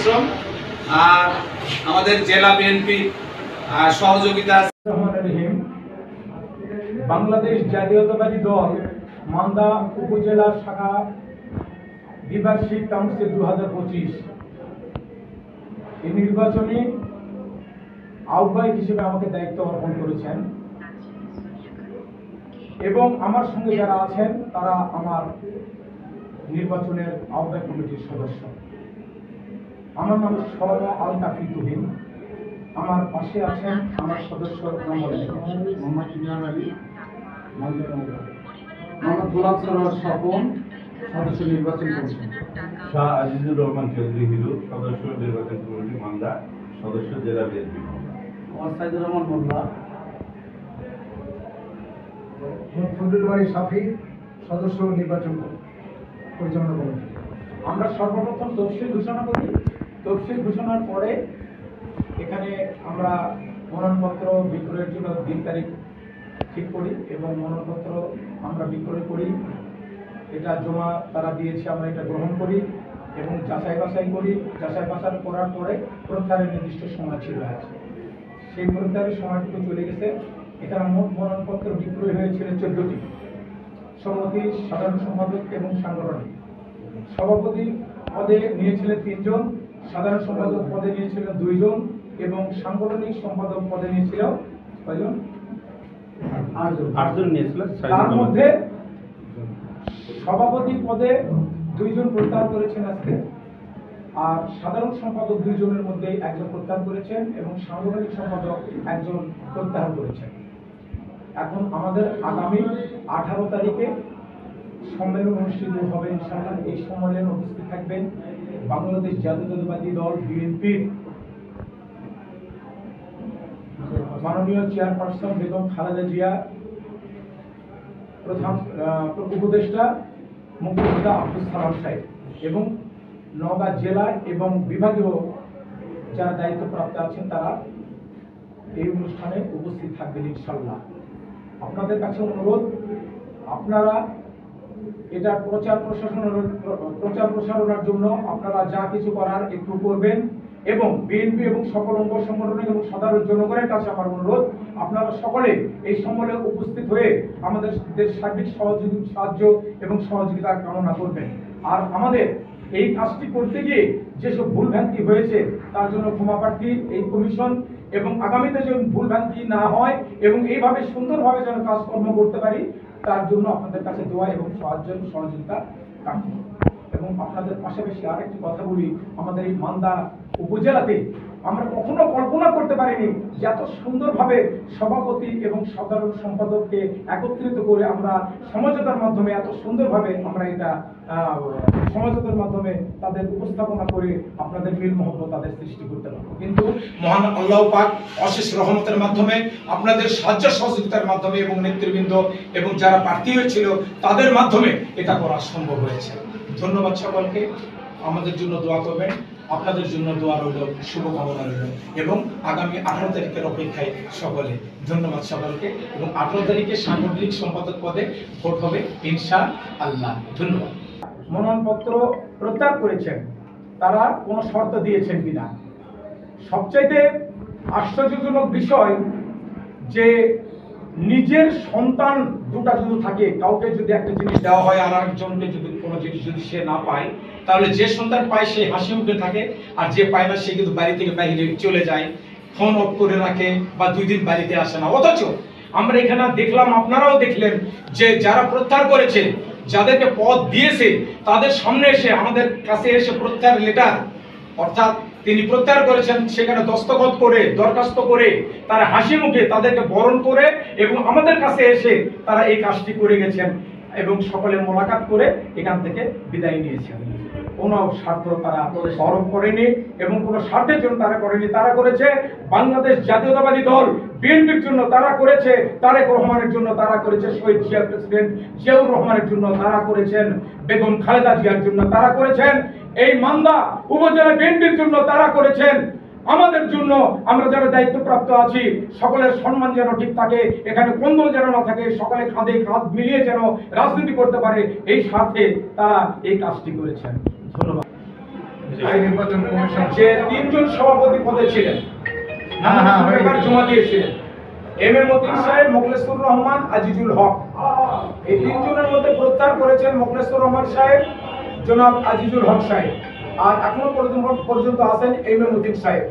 পরিশ্রম আর আমাদের জেলা বিএনপি সহযোগিতা। বাংলাদেশ জাতীয়তাবাদী দল মান্দা উপজেলা শাখা দ্বিবার্ষিক কাউন্সিল 2025 এই নির্বাচনে আহ্বায়ক হিসেবে আমাকে দায়িত্ব অর্পণ করেছেন এবং আমার সঙ্গে যারা আছেন তারা আমার নির্বাচনের আহ্বায়ক কমিটির সদস্য। আমার নাম সরমা আল কাফি তুহিন। আমার পাশে আছেন আমার সদস্য মোহাম্মদ ইমরান আলী, মোহাম্মদ গোলাম সরোয়ার স্বপন, সদস্য নির্বাচন কমিশন, শাহ আজিজুর রহমান চৌধুরী হিরু, সদস্য নির্বাচন কমিটি মান্দা, সদস্য জেলা বিএনপি, সাইদুর রহমান মোল্লা, ফজলুল বাড়ি সাফি, সদস্য নির্বাচন পরিচালনা কমিটি। আমরা সর্বপ্রথম তফসিল ঘোষণা করি। তফসিল ঘোষণার পরে এখানে আমরা মনোনয়নপত্র বিক্রয়ের জন্য দিন তারিখ ঠিক করি এবং মনোনয়নপত্র আমরা বিক্রয় করি। এটা জমা তারা দিয়েছে, আমরা এটা গ্রহণ করি এবং যাচাই বাছাই করি। যাচাই বাছাই করার পরে প্রত্যাহারের নির্দিষ্ট সময় ছিল আছে, সেই প্রত্যাহারের সময়টুকু চলে গেছে। এখানে মোট মনোনয়নপত্র বিক্রয় হয়েছিল 14টি। সভাপতি, সাধারণ সম্পাদক এবং সাংগঠনিক সভাপতি পদে নিয়েছিলেন 3 জন, সাধারণ সম্পাদক পদে নিয়েছিলেন 2 জন এবং সাংগঠনিক সম্পাদক পদে নিয়েছিল কয়জন? 8 জন নিয়েছিলেন। তার মধ্যে সভাপতি পদে 2 জন প্রত্যাহার করেছেন আজকে, আর সাধারণ সম্পাদক 2 জনের মধ্যে 1 জন প্রত্যাহার করেছেন এবং সাংগঠনিক সম্পাদক 1 জন প্রত্যাহার করেছেন। এখন আমাদের আগামী 18 তারিখে সম্মেলন অনুষ্ঠিত হবে ইনশাআল্লাহ। এই সম্মেলনে উপস্থিত থাকবেন বাংলাদেশ জাতীয়তাবাদী দল বিএনপির মাননীয় চেয়ারপারসন বেগম খালেদা জিয়া, প্রধান উপদেষ্টা মুক্তিযোদ্ধা আব্দুল সালাম সাহেব এবং নওগাঁ জেলা এবং বিভাগীয় যারা দায়িত্বপ্রাপ্ত আছেন তারা এই অনুষ্ঠানে উপস্থিত থাকবেন ইনশাআল্লাহ। আপনাদের কাছে অনুরোধ, আপনারা এটা প্রচার প্রসারণের জন্য আপনারা যা কিছু করার একটু করবেন এবং বিএনপি এবং সকল অঙ্গ সংগঠন এবং সাধারণ জনগণের কাছে আমার অনুরোধ, আপনারা সকলে এই সম্মেলনে উপস্থিত হয়ে আমাদের সার্বিক সাহায্য এবং সহযোগিতা কামনা করবেন। আর আমাদের এই কাজটি করতে গিয়ে যেসব ভুলভ্রান্তি হয়েছে তার জন্য ক্ষমাপ্রার্থী এই কমিশন এবং আগামীতে যেন ভুলভ্রান্তি না হয় এবং এইভাবে সুন্দরভাবে যেন কাজকর্ম করতে পারি তার জন্য আপনাদের কাছে দোয়া এবং সাহায্য সহযোগিতা কামনা। এবং আপনাদের পাশাপাশি আরেকটি কথা বলি, আমাদের এই মান্দা উপজেলাতে আমরা কখনো কল্পনা করতে পারিনি যে এত সুন্দরভাবে সভাপতি এবং সাধারণ সম্পাদককে একত্রিত করে আমরা সমঝোতার মাধ্যমে এত সুন্দরভাবে আমরা এটা সমঝোতার মাধ্যমে তাদের উপস্থাপনা করে আপনাদের মিল মহব্বত তাদের সৃষ্টি করতে পারবো। কিন্তু মহান আল্লাহ পাক অশেষ রহমতের মাধ্যমে আপনাদের সাহায্য সহযোগিতার মাধ্যমে এবং নেতৃবৃন্দ এবং যারা প্রার্থী হয়েছিল তাদের মাধ্যমে এটা করা সম্ভব হয়েছে। ধন্যবাদ সকলকে। আমাদের জন্য দোয়া করবেন, আপনাদের জন্য দোয়া রইল, শুভকামনা রইল এবং আগামী 18 তারিখের অপেক্ষায় সকলে। ধন্যবাদ সকলকে এবং 18 তারিখে সাংগঠনিক সম্পাদক পদে ভোট হবে ইনশাআল্লাহ। ধন্যবাদ। মনোনয়নপত্র প্রত্যাহার করেছেন, তারা কোনো শর্ত দিয়েছেন কিনা? সবচাইতে আশ্চর্যজনক বিষয় যে নিজের সন্তান দুটা যদি থাকে, কাউকে যদি একটা জিনিস দেওয়া হয় আর আরেকজনকে যদি কোনো জিনিস যদি সে না পায়, তাহলে যে সন্তান পায় সে হাসি মুখে থাকে আর যে পায় না সে কিন্তু বাড়ি থেকে বাইরে চলে যায়, ফোন অফ করে রাখে বা 2 দিন বাড়িতে আসে না। অথচ আমরা এখানে দেখলাম, আপনারাও দেখলেন যে যারা প্রত্যাহার করেছে, যাদেরকে পদ দিয়েছে তাদের সামনে এসে আমাদের কাছে এসে প্রত্যাহার লেটার অর্থাৎ তিনি প্রত্যাহার করেছেন সেখানে দস্তখত করে দরখাস্ত করে তারা হাসি মুখে তাদেরকে বরণ করে এবং আমাদের কাছে এসে তারা এই কাজটি করে গেছেন এবং সকলে মোলাকাত করে এখান থেকে বিদায় নিয়েছেন। কোনো স্বার্থ তারা আরোপ করেনি এবং কোনো স্বার্থের জন্য তারা করেনি। তারা করেছে বাংলাদেশ জাতীয়তাবাদী দল বিএনপির জন্য, তারা করেছে তারেক রহমানের জন্য, তারা করেছে শহীদ জিয়া প্রেসিডেন্ট জিয়াউর রহমানের জন্য, তারা করেছেন বেগম খালেদা জিয়ার জন্য, তারা করেছেন এই মান্দা উপজেলা বিএনপির জন্য, তারা করেছেন আমাদের জন্য। আমরা যারা দায়িত্বপ্রাপ্ত আছি সকলের সম্মান যেন ঠিক থাকে, এখানে কোন্দল যেন না থাকে, সকলে কাঁধে কাঁধ মিলিয়ে যেন রাজনীতি করতে পারে, এই স্বার্থে তারা এই কাজটি করেছেন। ধন্যবাদ। নির্বাচন কমিশন যে তিনজন সভাপতি পদে ছিলেন, জমা দিয়েছিলেন এম এ মতিন সাহেব, মোখলেসুর রহমান, আজিজুল হক। এই তিনজনের মধ্যে প্রত্যাহার করেছেন মোখলেসুর রহমান সাহেব, জনাব আজিজুল হক সাহেব, আর এখনো পর্যন্ত আছেন এম এ মতিন সাহেব।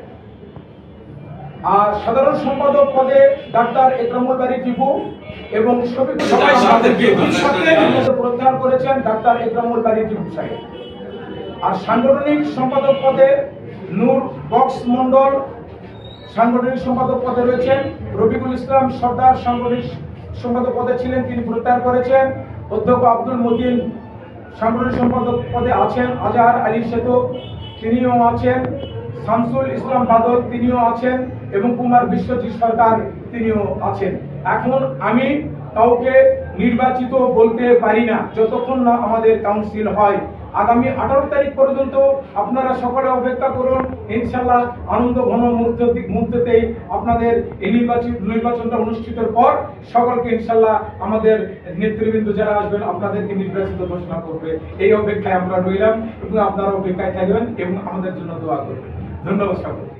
আর সাধারণ সম্পাদক পদে ডাক্তার একরামুল বারী টিপু এবং প্রত্যাহার করেছেন ডাক্তার একরামুল বারী টিপু সাহেব। আর সাংগঠনিক সম্পাদক পদে নূর বক্স মন্ডল সাংগঠনিক সম্পাদক পদে রয়েছেন। রফিকুল ইসলাম সর্দার সাংগঠনিক সম্পাদক পদে ছিলেন, তিনি প্রত্যাহার করেছেন। অধ্যক্ষ আব্দুল মতিন সাংগঠনিক সম্পাদক পদে আছেন। আজহার আলী সেতু তিনিও আছেন। শামসুল ইসলাম বাদল তিনিও আছেন এবং কুমার বিশ্বজিৎ সরকার তিনিও আছেন। এখন আমি কাউকে নির্বাচিত বলতে পারি না যতক্ষণ না আমাদের কাউন্সিল হয়। আগামী 18 তারিখ পর্যন্ত আপনারা সকলে অপেক্ষা করুন। ইনশাআল্লাহ আনন্দ ঘন মুহূর্তেতেই আপনাদের এই নির্বাচনটা অনুষ্ঠিতের পর সকলকে ইনশাআল্লাহ আমাদের নেতৃবৃন্দ যারা আসবেন আপনাদেরকে নির্বাচিত ঘোষণা করবে। এই অপেক্ষায় আমরা রইলাম এবং আপনারা অপেক্ষায় থাকবেন এবং আমাদের জন্য দোয়া করবেন। ধন্যবাদ সকলকে।